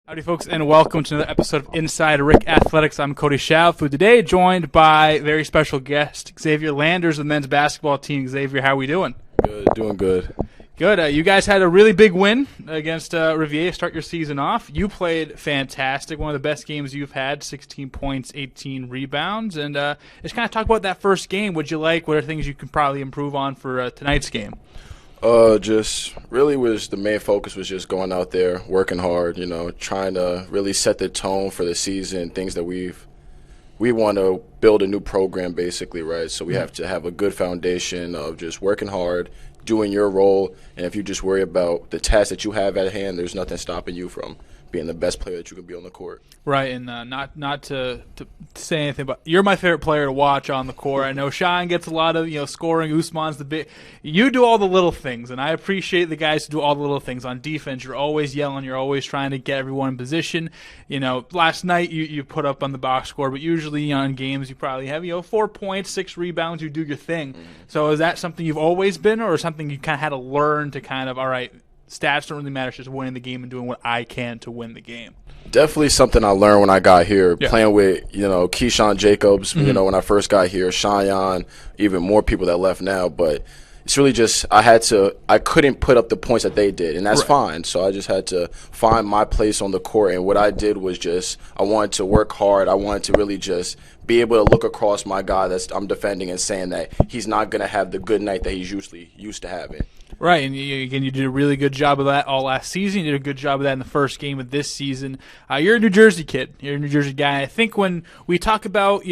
Howdy, folks, and welcome to another episode of Inside RIC Athletics. I'm Cody Chalifoux. Today, joined by very special guest, Xavier Landers of the men's basketball team. Xavier, how are we doing? Good, doing good. Good. You guys had a really big win against Rivier to start your season off. You played fantastic, one of the best games you've had, 16 points, 18 rebounds. And just kind of talk about that first game. What'd you like? What are things you can probably improve on for tonight's game? Just really was the main focus was just going out there, working hard, trying to really set the tone for the season, things that we want to build a new program basically, right? So we have to have a good foundation of just working hard, doing your role, and if you just worry about the task that you have at hand, there's nothing stopping you from being the best player that you can be on the court. Right, and not to say anything, but you're my favorite player to watch on the court. I know Sean gets a lot of scoring. Usman's the big. You do all the little things, and I appreciate the guys who do all the little things. On defense, you're always yelling. You're always trying to get everyone in position. Last night you put up on the box score, but usually on games you probably have 4 points, 6 rebounds. You do your thing. Mm-hmm. So is that something you've always been, or something you kind of had to learn to kind of, all right, stats don't really matter, it's just winning the game and doing what I can to win the game? Definitely something I learned when I got here, playing with, Keyshawn Jacobs, when I first got here, Cheyenne, even more people that left now. But it's really just I couldn't put up the points that they did, and that's fine. So I just had to find my place on the court. And what I did was I wanted to work hard. I wanted to really just be able to look across my guy that I'm defending and saying that he's not going to have the good night that he's usually used to having. Right, and you did a really good job of that all last season. You did a good job of that in the first game of this season. You're a New Jersey kid. You're a New Jersey guy. I think when we talk about,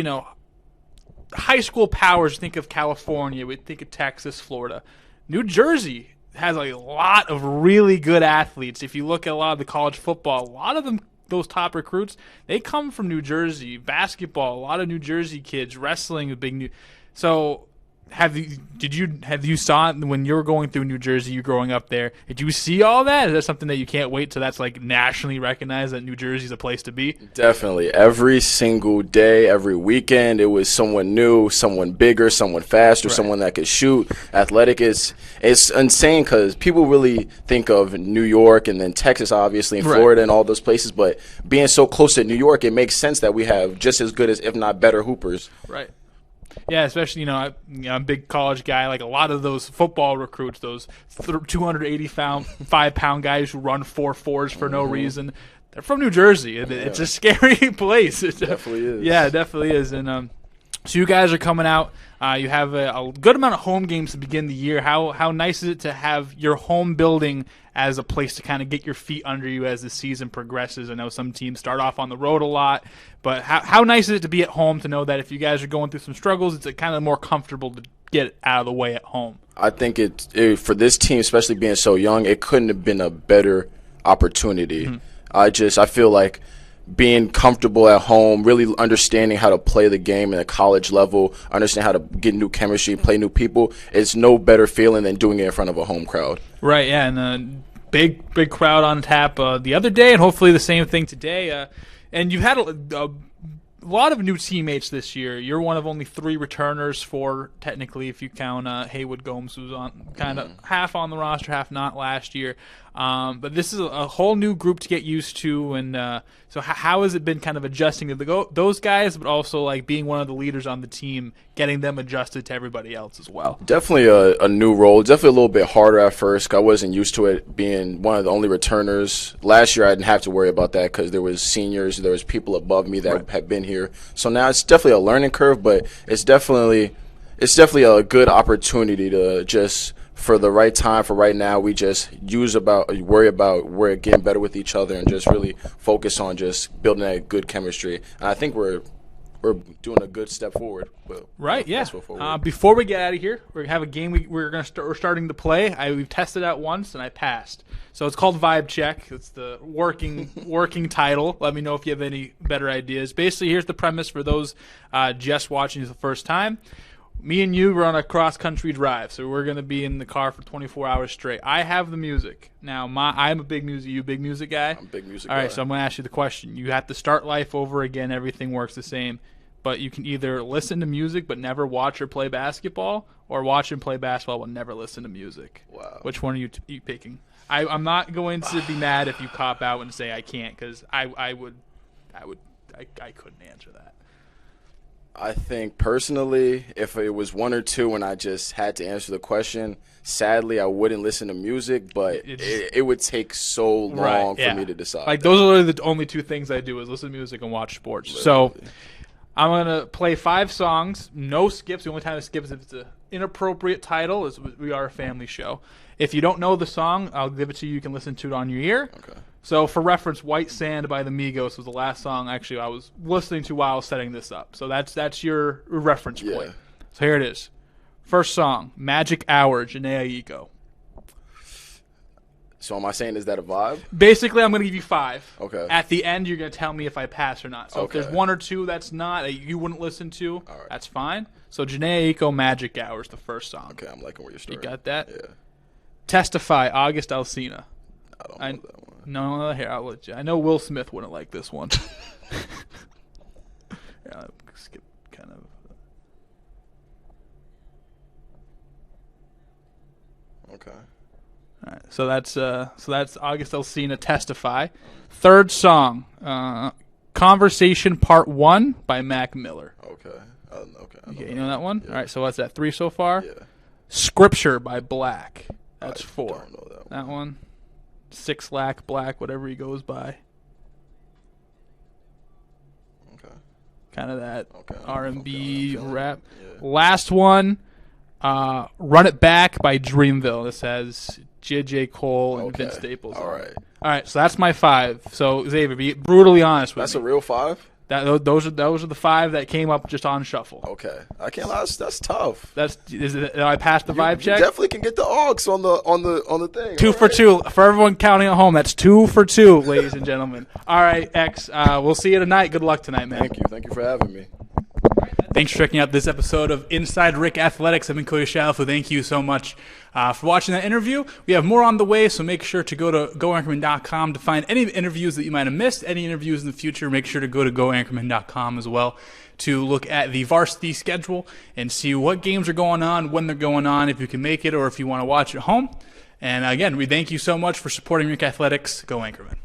high school powers, think of California, we think of Texas, Florida. New Jersey has a lot of really good athletes. If you look at a lot of the college football, a lot of them, those top recruits, they come from New Jersey. Basketball, a lot of New Jersey kids. Wrestling, a big new. So Have you saw it when you were going through New Jersey, you growing up there? Did you see all that? Is that something that you can't wait till that's like nationally recognized that New Jersey's a place to be? Definitely. Every single day, every weekend, it was someone new, someone bigger, someone faster, someone that could shoot. Athletic it's insane because people really think of New York and then Texas, obviously, and Florida and all those places. But being so close to New York, it makes sense that we have just as good as, if not better, hoopers. Right. Yeah, especially, I'm a big college guy. Like a lot of those football recruits, those 285-pound guys who run 4.4s for no reason, they're from New Jersey. It's a scary place. It definitely is. Yeah, it definitely is. And so you guys are coming out. You have a good amount of home games to begin the year. How nice is it to have your home building as a place to kind of get your feet under you as the season progresses? I know some teams start off on the road a lot, but how nice is it to be at home to know that if you guys are going through some struggles, it's kind of more comfortable to get it out of the way at home? I think for this team, especially being so young, it couldn't have been a better opportunity. Mm-hmm. I feel like being comfortable at home, really understanding how to play the game at a college level, understand how to get new chemistry, play new people, it's no better feeling than doing it in front of a home crowd. Right, yeah, and big crowd on tap the other day, and hopefully the same thing today. And you've had a lot of new teammates this year. You're one of only 3 returners, 4 technically if you count Haywood Gomes, who's on kind of half on the roster, half not last year. But this is a whole new group to get used to, and so how has it been kind of adjusting to those guys, but also like being one of the leaders on the team, getting them adjusted to everybody else as well? Definitely a new role. Definitely a little bit harder at first. I wasn't used to it being one of the only returners. Last year I didn't have to worry about that because there was seniors, there was people above me that had been here. So now it's definitely a learning curve, but it's definitely a good opportunity to just, for the right time, for right now, we just worry about we're getting better with each other and just really focus on just building that good chemistry. And I think we're doing a good step forward. Right, yeah. Before we get out of here, we're going to have a game we're starting to play. We've tested out once, and I passed. So it's called Vibe Check. It's the working title. Let me know if you have any better ideas. Basically, here's the premise for those just watching for the first time. Me and you were on a cross-country drive, so we're going to be in the car for 24 hours straight. I have the music. Now, I'm a big music. You a big music guy? I'm a big music guy. All right, so I'm going to ask you the question. You have to start life over again. Everything works the same. but you can either listen to music but never watch or play basketball, or watch and play basketball but never listen to music. Wow. Which one are you picking? I'm not going to be mad if you cop out and say I can't, because I couldn't answer that. I think personally, if it was one or two and I just had to answer the question, sadly I wouldn't listen to music, but it would take so long for me to decide. Like those are the only two things I do is listen to music and watch sports. Literally. So I'm going to play 5 songs, no skips. The only time I skip is if it's an inappropriate title. We are a family show. If you don't know the song, I'll give it to you. You can listen to it on your ear. Okay. So for reference, White Sand by the Migos was the last song actually I was listening to while I was setting this up. So that's your reference point. So here it is. First song, Magic Hour, Jhené Aiko. So am I saying, is that a vibe? Basically, I'm going to give you 5. Okay. At the end, you're going to tell me if I pass or not. So if there's 1 or 2 that's not, that you wouldn't listen to, that's fine. So Jhené Aiko, Magic Hour is the first song. Okay, I'm liking where you're starting. You got that? Yeah. Testify, August Alsina. I don't know that one. No, here, I'll let you. I know Will Smith wouldn't like this one. Yeah, I'll skip kind of. Okay. All right, so that's August Alsina, Testify. Third song, Conversation Part 1 by Mac Miller. Okay. Okay, you know that one? Yeah. All right, so what's that, 3 so far? Yeah. Scripture by Black. That's 4. Don't know that one. 6 Lack, Black, whatever he goes by. Okay. Kind of that R&B okay, rap. Yeah. Last one, Run It Back by Dreamville. This has J. Cole and Vince Staples. All right. All right, so that's my 5. So Xavier, be brutally honest with me. That's a real 5? Those are the 5 that came up just on shuffle. Okay, I can't lie. That's tough. I passed the vibe check. You definitely can get the aux on the thing. 2 for 2 for everyone counting at home. That's 2 for 2, ladies and gentlemen. All right, X. We'll see you tonight. Good luck tonight, man. Thank you for having me. Thanks for checking out this episode of Inside RIC Athletics. I've been Cody Chalifoux. Thank you so much for watching that interview. We have more on the way, so make sure to go to goanchorman.com to find any interviews that you might have missed, any interviews in the future. Make sure to go to goanchorman.com as well to look at the varsity schedule and see what games are going on, when they're going on, if you can make it or if you want to watch at home. And again, we thank you so much for supporting RIC Athletics. Go Anchorman.